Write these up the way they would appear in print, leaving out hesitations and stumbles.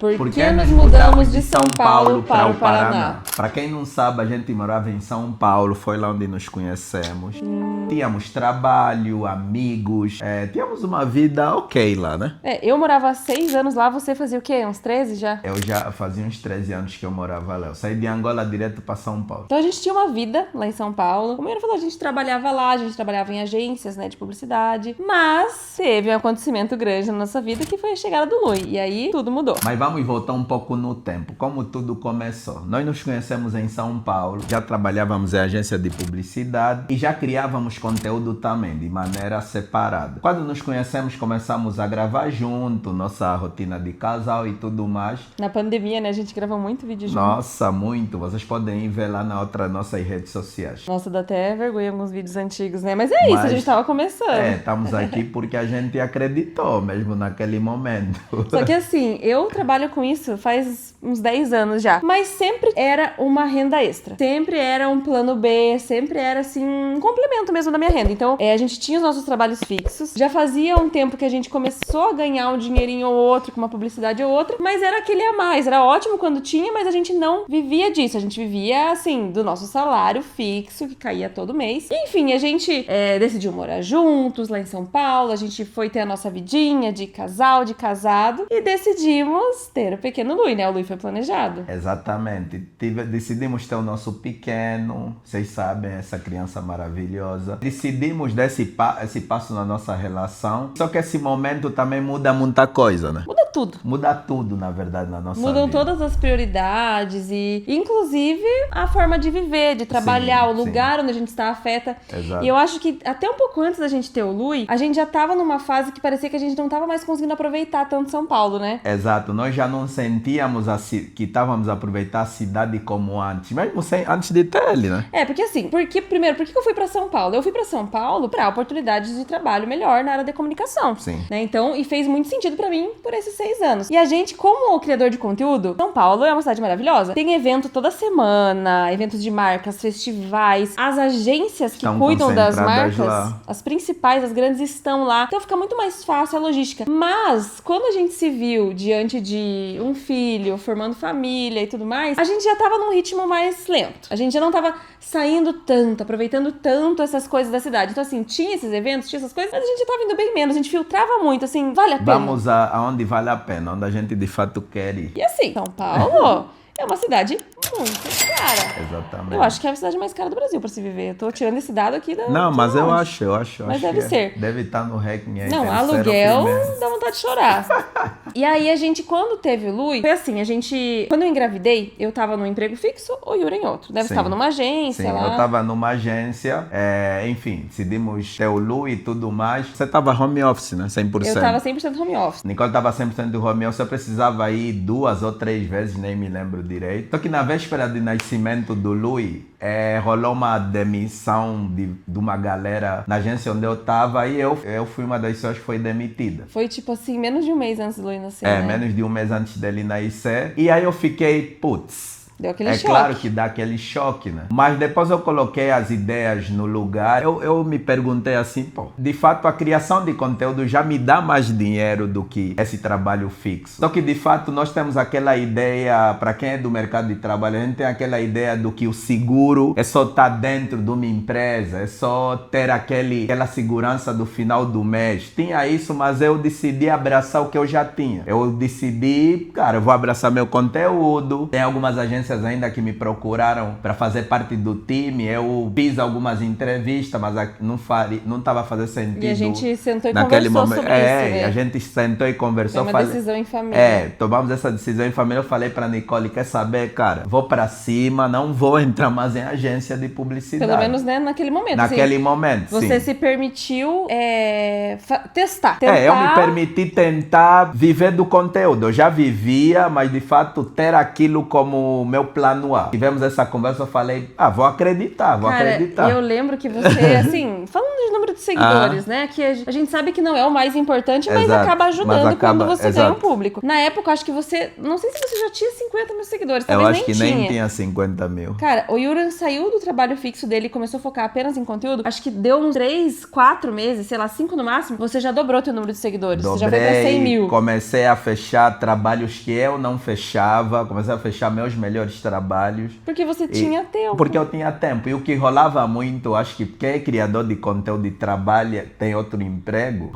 Por que nos mudamos de São Paulo para o Paraná? Para quem não sabe, a gente morava em São Paulo, foi lá onde nos conhecemos. Tínhamos trabalho, amigos, tínhamos uma vida ok lá, né? Eu morava há 6 anos lá, você fazia o quê? Uns 13 já? Eu já fazia uns 13 anos que eu morava lá. Eu saí de Angola direto para São Paulo. Então a gente tinha uma vida lá em São Paulo. Como eu falou, a gente trabalhava lá, a gente trabalhava em agências, né, de publicidade. Mas teve um acontecimento grande na nossa vida que foi a chegada do Lui. E aí tudo mudou. Mas vamos voltar um pouco no tempo, como tudo começou. Nós nos conhecemos em São Paulo, já trabalhávamos em agência de publicidade e já criávamos conteúdo também, de maneira separada. Quando nos conhecemos, começamos a gravar junto, nossa rotina de casal e tudo mais. Na pandemia, né, a gente gravou muito vídeo junto. Nossa, muito. Vocês podem ir ver lá na nossas redes sociais. Nossa, dá até vergonha alguns vídeos antigos, né? Mas é isso, a gente tava começando. Estamos aqui porque a gente acreditou mesmo naquele momento. Só que assim, eu trabalho com isso faz uns 10 anos já. Mas sempre era uma renda extra. Sempre era um plano B, sempre era assim, um complemento mesmo da minha renda. Então, a gente tinha os nossos trabalhos fixos. Já fazia um tempo que a gente começou a ganhar um dinheirinho ou outro, com uma publicidade ou outra. Mas era aquele a mais. Era ótimo quando tinha, mas a gente não vivia disso. A gente vivia, assim, do nosso salário fixo, que caía todo mês. E, enfim, a gente decidiu morar juntos lá em São Paulo. A gente foi ter a nossa vidinha de casal, de casado. E decidimos ter o pequeno Lui, né? O Lui foi planejado. Exatamente. Decidimos ter o nosso pequeno, vocês sabem, essa criança maravilhosa. Decidimos dar esse passo na nossa relação. Só que esse momento também muda muita coisa, né? Muda tudo. Muda tudo, na verdade, na nossa Mudam vida. todas as prioridades e, inclusive, a forma de viver, de trabalhar, Sim, o lugar onde a gente está afeta. Exato. E eu acho que até um pouco antes da gente ter o Lui, a gente já tava numa fase que parecia que a gente não tava mais conseguindo aproveitar tanto São Paulo, né? Exato. Nós já não sentíamos que estávamos a aproveitar a cidade como antes, mesmo antes de ter ele, né? Porque assim, primeiro, por que eu fui pra São Paulo? Eu fui pra São Paulo pra oportunidades de trabalho melhor na área da comunicação. Sim. Né? Então, e fez muito sentido pra mim por esses 6 anos. E a gente, como criador de conteúdo, São Paulo é uma cidade maravilhosa. Tem evento toda semana, eventos de marcas, festivais. As agências que Estão cuidam das concentradas marcas, lá. as principais, as grandes estão lá. Então fica muito mais fácil a logística. Mas, quando a gente se viu diante de um filho, formando família e tudo mais, a gente já tava num ritmo mais lento. A gente já não tava saindo tanto, aproveitando tanto essas coisas da cidade. Então, assim, tinha esses eventos, tinha essas coisas, mas a gente já tava indo bem menos. A gente filtrava muito, assim, vale a pena. Vamos aonde vale a pena, onde a gente de fato quer ir. E assim, São Paulo é uma cidade muito cara. Exatamente. Eu acho que é a cidade mais cara do Brasil pra se viver. Eu tô tirando esse dado aqui da... Não, mas eu acho. Mas deve ser. Deve estar no ranking aí. Não, aluguel dá vontade de chorar. E aí a gente, quando teve o Lui, foi assim, quando eu engravidei, eu tava num emprego fixo, o Yuri em outro. Você tava numa agência Sim, lá. eu tava numa agência, enfim, decidimos ter o Lui e tudo mais. Você tava home office, né? 100%. Eu tava 100% home office. Nicole tava 100% do home office, eu precisava ir 2 ou 3 vezes, nem me lembro direito. Só que na véspera de nascimento do Lui, rolou uma demissão de uma galera na agência onde eu tava e eu fui uma das pessoas que foi demitida. Foi tipo assim, menos de um mês antes do Lui nascer, né? Menos de um mês antes dele nascer. E aí eu fiquei, putz. Deu aquele choque. Claro que dá aquele choque, né? Mas depois eu coloquei as ideias no lugar. Eu me perguntei assim, pô, de fato a criação de conteúdo já me dá mais dinheiro do que esse trabalho fixo. Só que de fato nós temos aquela ideia, para quem é do mercado de trabalho, a gente tem aquela ideia do que o seguro é só estar dentro de uma empresa, é só ter aquela segurança do final do mês. Tinha isso, mas eu decidi abraçar o que eu já tinha. Eu decidi, cara, eu vou abraçar meu conteúdo. Tem algumas agências ainda que me procuraram para fazer parte do time. Eu fiz algumas entrevistas, mas não estava fazendo sentido. E a gente sentou e naquele conversou momento. sobre isso, né? A gente sentou e conversou. Foi uma decisão em família. Tomamos essa decisão em família. Eu falei para Nicole, quer saber, cara? Vou para cima, não vou entrar mais em agência de publicidade. Pelo menos, né, naquele momento. Naquele assim, momento, você sim. se permitiu testar. Eu me permiti tentar viver do conteúdo. Eu já vivia, mas de fato ter aquilo como meu meu plano A. Tivemos essa conversa, eu falei, vou acreditar. Eu lembro que você, assim, falando de número de seguidores, né? Que a gente sabe que não é o mais importante, mas acaba ajudando quando você ganha um público. Na época, eu acho que você, não sei se você já tinha 50 mil seguidores, talvez eu acho que nem nem tinha 50 mil. Cara, o Yuran saiu do trabalho fixo dele e começou a focar apenas em conteúdo. Acho que deu uns 3, 4 meses, sei lá, 5 no máximo, você já dobrou teu número de seguidores. Você já foi pra 100 mil. Comecei a fechar trabalhos que eu não fechava, comecei a fechar meus melhores trabalhos. Porque você tinha tempo. Porque eu tinha tempo. E o que rolava muito, acho que quem é criador de conteúdo e trabalha, tem outro emprego,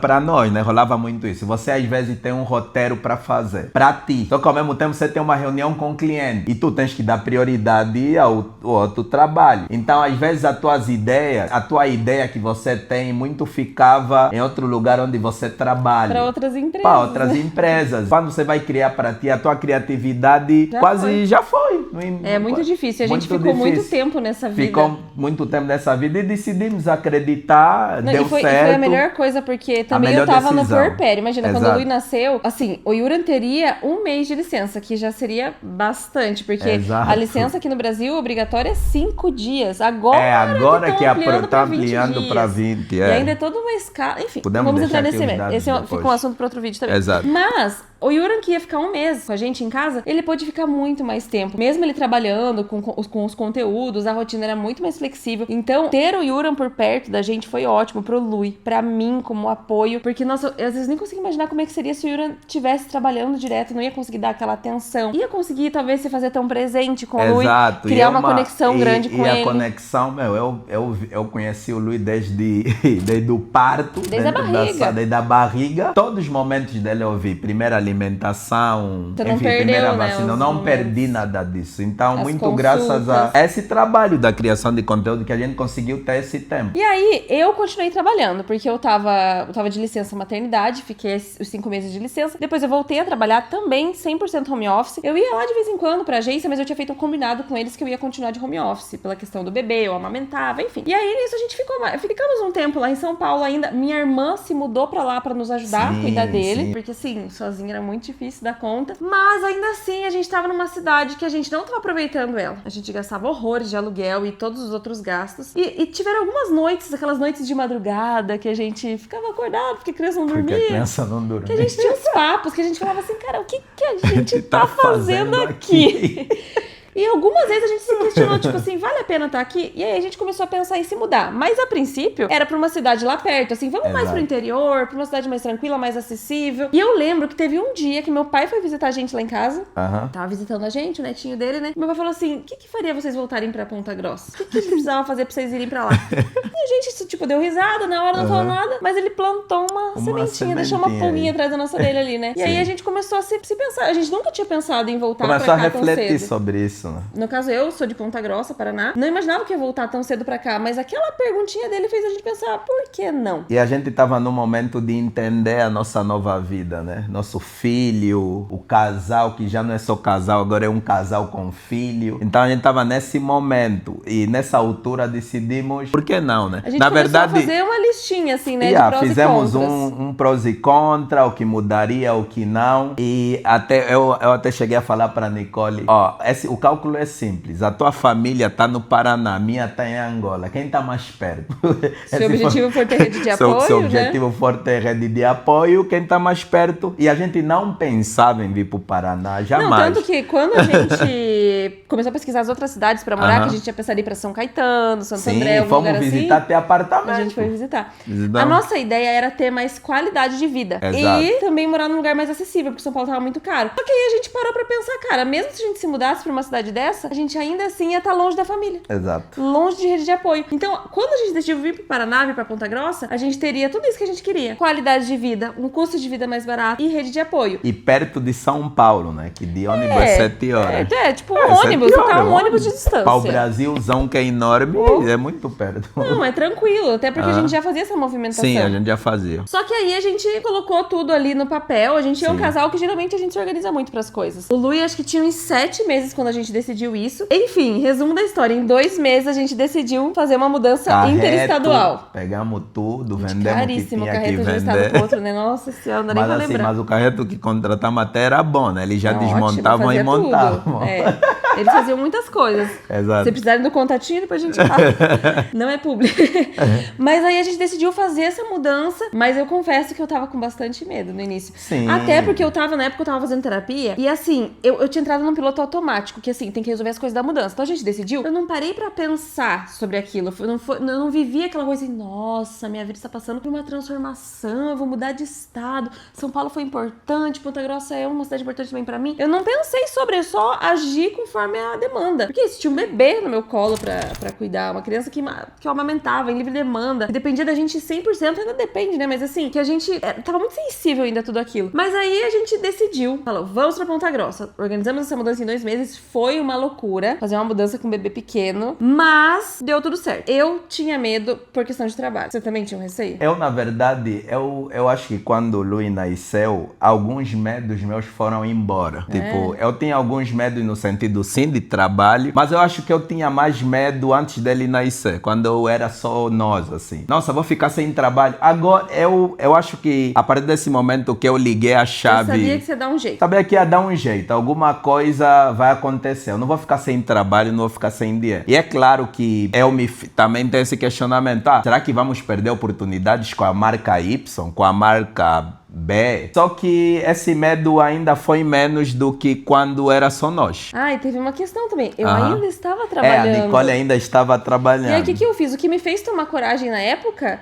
pra nós, né? Rolava muito isso. Você às vezes tem um roteiro pra fazer, pra ti. Só que ao mesmo tempo você tem uma reunião com o cliente e tu tens que dar prioridade ao outro trabalho. Então às vezes a tua ideia que você tem muito ficava em outro lugar onde você trabalha. Para outras empresas. Para outras empresas. Quando você vai criar para ti, a tua criatividade já foi. É muito difícil. A gente ficou muito tempo nessa vida. Ficou muito tempo nessa vida e decidimos acreditar, deu certo. E foi a melhor coisa, porque também eu tava no puerpério. Imagina, quando o Lui nasceu, assim, o Yuran teria 1 mês de licença, que já seria bastante, porque a licença aqui no Brasil obrigatória é 5 dias. Agora que tá ampliando para 20. E ainda é toda uma escala. Enfim, vamos entrar nesse mês. Esse fica um assunto para outro vídeo também. Exato. Mas o Yuran, que ia ficar 1 mês com a gente em casa, ele pôde ficar muito mais tempo. Mesmo ele trabalhando com os conteúdos, a rotina era muito mais flexível. Então, ter o Yuran por perto da gente foi ótimo pro Lui, pra mim, como apoio. Porque, nossa, eu às vezes nem consigo imaginar como é que seria se o Yuran estivesse trabalhando direto, não ia conseguir dar aquela atenção. Ia conseguir, talvez, se fazer tão presente com o Lui, criar uma conexão grande com ele. E a conexão, eu conheci o Lui desde o parto. Desde a barriga. Todos os momentos dele eu vi. Primeira alimentação, primeira vacina. Eu não perdi nada disso. Então, muito graças a esse trabalho da criação de conteúdo que a gente conseguiu ter esse tempo. E aí, eu continuei trabalhando, porque eu tava de licença maternidade, fiquei os 5 meses de licença. Depois eu voltei a trabalhar também 100% home office. Eu ia lá de vez em quando pra agência, mas eu tinha feito um combinado com eles que eu ia continuar de home office, pela questão do bebê, eu amamentava, enfim. E aí, nisso, a gente ficamos um tempo lá em São Paulo ainda. Minha irmã se mudou pra lá pra nos ajudar a cuidar dele, porque assim, sozinha era muito difícil dar conta. Mas ainda assim, a gente tava numa cidade que a gente não tava aproveitando ela. A gente gastava horrores de aluguel e todos os outros gastos. E tiveram algumas noites, aquelas noites de madrugada, que a gente ficava acordado porque a criança não dormia. Porque a criança não dormia. Que a gente tinha uns papos, que a gente falava assim, cara, o que a gente tá fazendo aqui? E algumas vezes a gente se questionou, tipo assim, vale a pena estar aqui? E aí a gente começou a pensar em se mudar. Mas a princípio, era pra uma cidade lá perto, assim, vamos mais pro interior, pra uma cidade mais tranquila, mais acessível. E eu lembro que teve um dia que meu pai foi visitar a gente lá em casa. Tava visitando a gente, o netinho dele, né? Meu pai falou assim, o que faria vocês voltarem pra Ponta Grossa? O que a gente precisava fazer pra vocês irem pra lá? E a gente, tipo, deu risada, na hora não falou nada, mas ele plantou uma sementinha, deixou uma pulguinha atrás da nossa orelha ali, né? E aí a gente começou a se pensar. A gente nunca tinha pensado em voltar pra cá tão cedo. Começou a refletir sobre isso, né? No caso, eu sou de Ponta Grossa, Paraná. Não imaginava que ia voltar tão cedo pra cá, mas aquela perguntinha dele fez a gente pensar, por que não? E a gente tava no momento de entender a nossa nova vida, né? Nosso filho, o casal, que já não é só casal, agora é um casal com filho. Então a gente tava nesse momento e nessa altura decidimos, por que não, né? A gente começou a fazer uma listinha, assim, né? De prós fizemos e contras. um prós e contra, o que mudaria, o que não. E eu até cheguei a falar pra Nicole, o cálculo é simples. A tua família tá no Paraná, a minha tá em Angola. Quem tá mais perto? Se o objetivo for ter rede de apoio, se o objetivo for ter rede de apoio, quem tá mais perto? E a gente não pensava em vir pro Paraná, jamais. Não, tanto que quando a gente começou a pesquisar as outras cidades pra morar, que a gente ia pensar em ir pra São Caetano, Santo André, algum lugar assim. Fomos visitar até apartamento. A gente foi visitar. A nossa ideia era ter mais qualidade de vida. Exato. E também morar num lugar mais acessível, porque São Paulo tava muito caro. Só que aí a gente parou pra pensar, cara, mesmo se a gente se mudasse pra uma cidade dessa, a gente ainda assim ia estar longe da família. Exato. Longe de rede de apoio. Então, quando a gente decidiu vir pro Paraná, vir pra Ponta Grossa, a gente teria tudo isso que a gente queria. Qualidade de vida, um custo de vida mais barato e rede de apoio. E perto de São Paulo, né? Que de ônibus é 7 horas. Tipo um ônibus, tá um ônibus de distância. Para o Brasilzão, que é enorme, é muito perto. Não, é tranquilo, até porque a gente já fazia essa movimentação. Sim, a gente já fazia. Só que aí a gente colocou tudo ali no papel, a gente é um casal que geralmente a gente se organiza muito pras coisas. O Lui, acho que tinha uns 7 meses quando a gente decidiu isso. Enfim, resumo da história. Em 2 meses a gente decidiu fazer uma mudança Carreto, interestadual. pegamos tudo, Gente, vendemos o que caríssimo, o tinha que carreto de um estado vender. pro outro, né? Nossa senhora, não dá nem Mas pra assim, lembrar. mas o carreto que contratamos até era bom, né? Eles já Ótimo, desmontavam e fazia tudo. montavam. É. Eles faziam muitas coisas. Exato. Se precisarem do contatinho, depois a gente fala. Não é público. Mas aí a gente decidiu fazer essa mudança, mas eu confesso que eu tava com bastante medo no início. Sim. Até porque na época eu tava fazendo terapia, e assim, eu tinha entrado num piloto automático, que assim, tem que resolver as coisas da mudança. Então a gente decidiu, eu não parei pra pensar sobre aquilo. Eu não vivi aquela coisa assim, nossa, minha vida está passando por uma transformação, eu vou mudar de estado. São Paulo foi importante, Ponta Grossa é uma cidade importante também pra mim. Eu não pensei sobre, eu só agi conforme a demanda. Porque isso, tinha um bebê no meu colo pra cuidar, uma criança que eu amamentava em livre demanda, que dependia da gente 100%, ainda depende, né? Mas assim, que a gente tava muito sensível ainda a tudo aquilo. Mas aí a gente decidiu, falou, vamos pra Ponta Grossa. Organizamos essa mudança em 2 meses, foi uma loucura, fazer uma mudança com um bebê pequeno, mas deu tudo certo. Eu tinha medo por questão de trabalho. Você também tinha um receio? Eu, na verdade, eu acho que quando o Luiz nasceu, alguns medos meus foram embora. Tipo, eu tinha alguns medos no sentido, sim, de trabalho, mas eu acho que eu tinha mais medo antes dele nascer, quando eu era só nós, assim. Nossa, vou ficar sem trabalho. Agora, eu acho que a partir desse momento que eu liguei a chave... Eu sabia que você dá um jeito. Sabia que ia dar um jeito, alguma coisa vai acontecer. Eu não vou ficar sem trabalho, não vou ficar sem dinheiro. E é claro que também tenho esse questionamento. Será que vamos perder oportunidades com a marca Y, com a marca B? Só que esse medo ainda foi menos do que quando era só nós. E teve uma questão também. Eu ainda estava trabalhando. A Nicole ainda estava trabalhando. E aí, o que eu fiz? O que me fez tomar coragem na época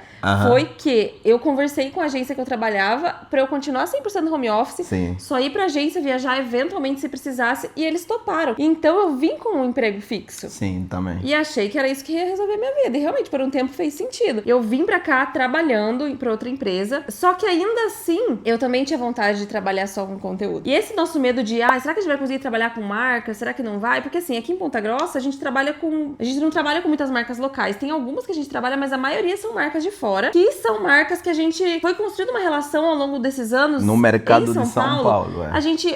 foi que eu conversei com a agência que eu trabalhava pra eu continuar 100% no home office, Sim. só ir pra agência, viajar eventualmente se precisasse, e eles toparam. Então eu vim com um emprego fixo. Sim, também. E achei que era isso que ia resolver minha vida. E realmente, por um tempo, fez sentido. Eu vim pra cá trabalhando pra outra empresa, só que ainda assim, eu também tinha vontade de trabalhar só com conteúdo. E esse nosso medo de, será que a gente vai conseguir trabalhar com marca? Será que não vai? Porque assim, aqui em Ponta Grossa, a gente não trabalha com muitas marcas locais. Tem algumas que a gente trabalha, mas a maioria são marcas de fora, que são marcas que a gente foi construindo uma relação ao longo desses anos no mercado em de São Paulo.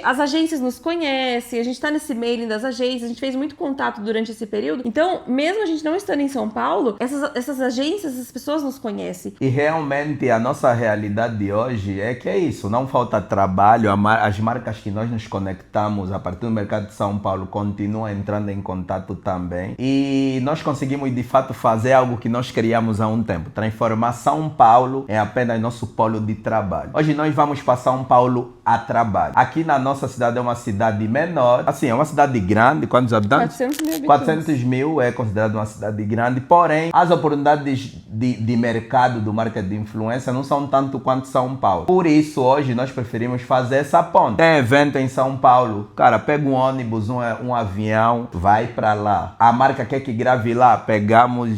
As agências nos conhecem, a gente tá nesse mailing das agências, a gente fez muito contato durante esse período. Então, mesmo a gente não estando em São Paulo, essas agências, essas pessoas nos conhecem. E realmente a nossa realidade de hoje é que é isso, não falta trabalho, as marcas que nós nos conectamos a partir do mercado de São Paulo continuam entrando em contato também. E nós conseguimos de fato fazer algo que nós queríamos há um tempo, transformar São Paulo em apenas nosso polo de trabalho. Hoje nós vamos para São Paulo a trabalho. Aqui na nossa cidade é uma cidade menor, assim, é uma cidade grande, quantos habitantes? 400 mil é considerado uma cidade grande, porém as oportunidades de mercado do marketing de influência não são tanto quanto São Paulo. Por isso hoje nós preferimos fazer essa ponte. Tem evento em São Paulo, cara, pega um ônibus, um avião, vai para lá. A marca quer que grave lá,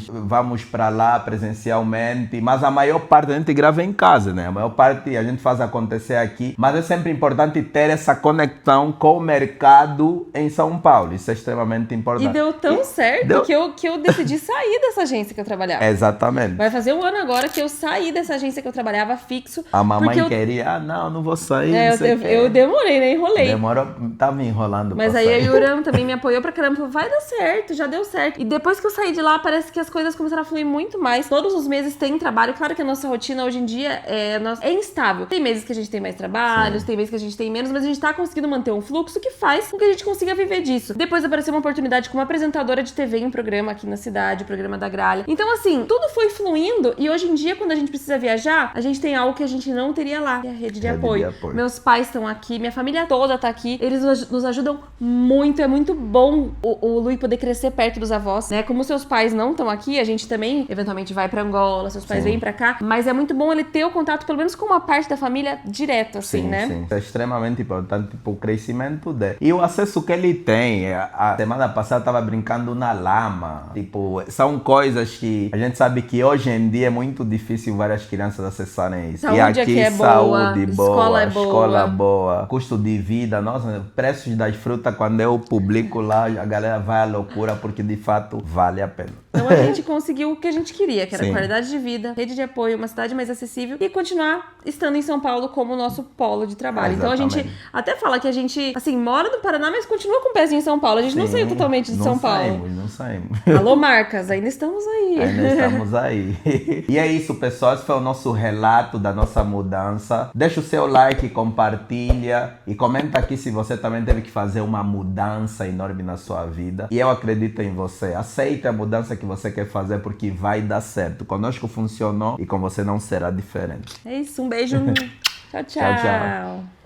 vamos para lá presencialmente, mas a maior parte a gente grava em casa, né? A maior parte a gente faz acontecer aqui, mas é sempre importante ter essa conexão com o mercado em São Paulo. Isso é extremamente importante. E deu tão certo que eu decidi sair dessa agência que eu trabalhava. Exatamente. Vai fazer um ano agora que eu saí dessa agência que eu trabalhava fixo. A mamãe queria, não vou sair. Eu demorei, né? Enrolei. Demorou, tava enrolando. Mas aí a Yuran também me apoiou pra caramba. Falou, vai dar certo, já deu certo. E depois que eu saí de lá, parece que as coisas começaram a fluir muito mais. Todos os meses tem trabalho. Claro que a nossa rotina hoje em dia é instável. Tem meses que a gente tem mais trabalhos, tem meses que a gente tem menos, mas a gente tá conseguindo manter um fluxo que faz com que a gente consiga viver disso. Depois apareceu uma oportunidade como apresentadora de TV em um programa aqui na cidade, o programa da Gralha. Então, assim, tudo foi fluindo e hoje em dia, quando a gente precisa viajar, a gente tem algo que a gente não teria lá, que é a rede de apoio. Meus pais estão aqui, minha família toda tá aqui, eles nos ajudam muito, é muito bom o Luiz poder crescer perto dos avós, né? Como seus pais não estão aqui, a gente também eventualmente vai pra Angola, seus pais vêm pra cá, mas é muito bom ele ter o contato, pelo menos com uma parte da família direto, assim, né? Sim, é extremamente importante pro crescimento dele. E o acesso que ele tem, a semana passada eu tava brincando na lama, tipo, são coisas que a gente sabe que hoje em dia é muito difícil várias crianças acessarem isso. Saúde e aqui aqui é bom, saúde boa, escola é escola boa, custo de vida, nossa, preços das frutas, quando eu publico lá, a galera vai à loucura, porque de fato vale a pena. Então a gente conseguiu o que a gente queria, que era Sim. qualidade de vida, rede de apoio, uma cidade mais acessível e continuar estando em São Paulo como o nosso polo de trabalho. Então a gente até fala que a gente, assim, mora no Paraná, mas continua com o pezinho em São Paulo. A gente não saiu totalmente de São Paulo. Não saímos. Alô, marcas, ainda estamos aí. Ainda estamos aí. E é isso, pessoal. Esse foi o nosso relato da nossa mudança. Deixa o seu like, compartilha e comenta aqui se você também teve que fazer uma mudança enorme na sua vida. E eu acredito em você. Aceite a mudança que você quer fazer, porque vai dar certo. Conosco funcionou e com você não será diferente. É isso, um beijo. Tchau, tchau. Tchau, tchau.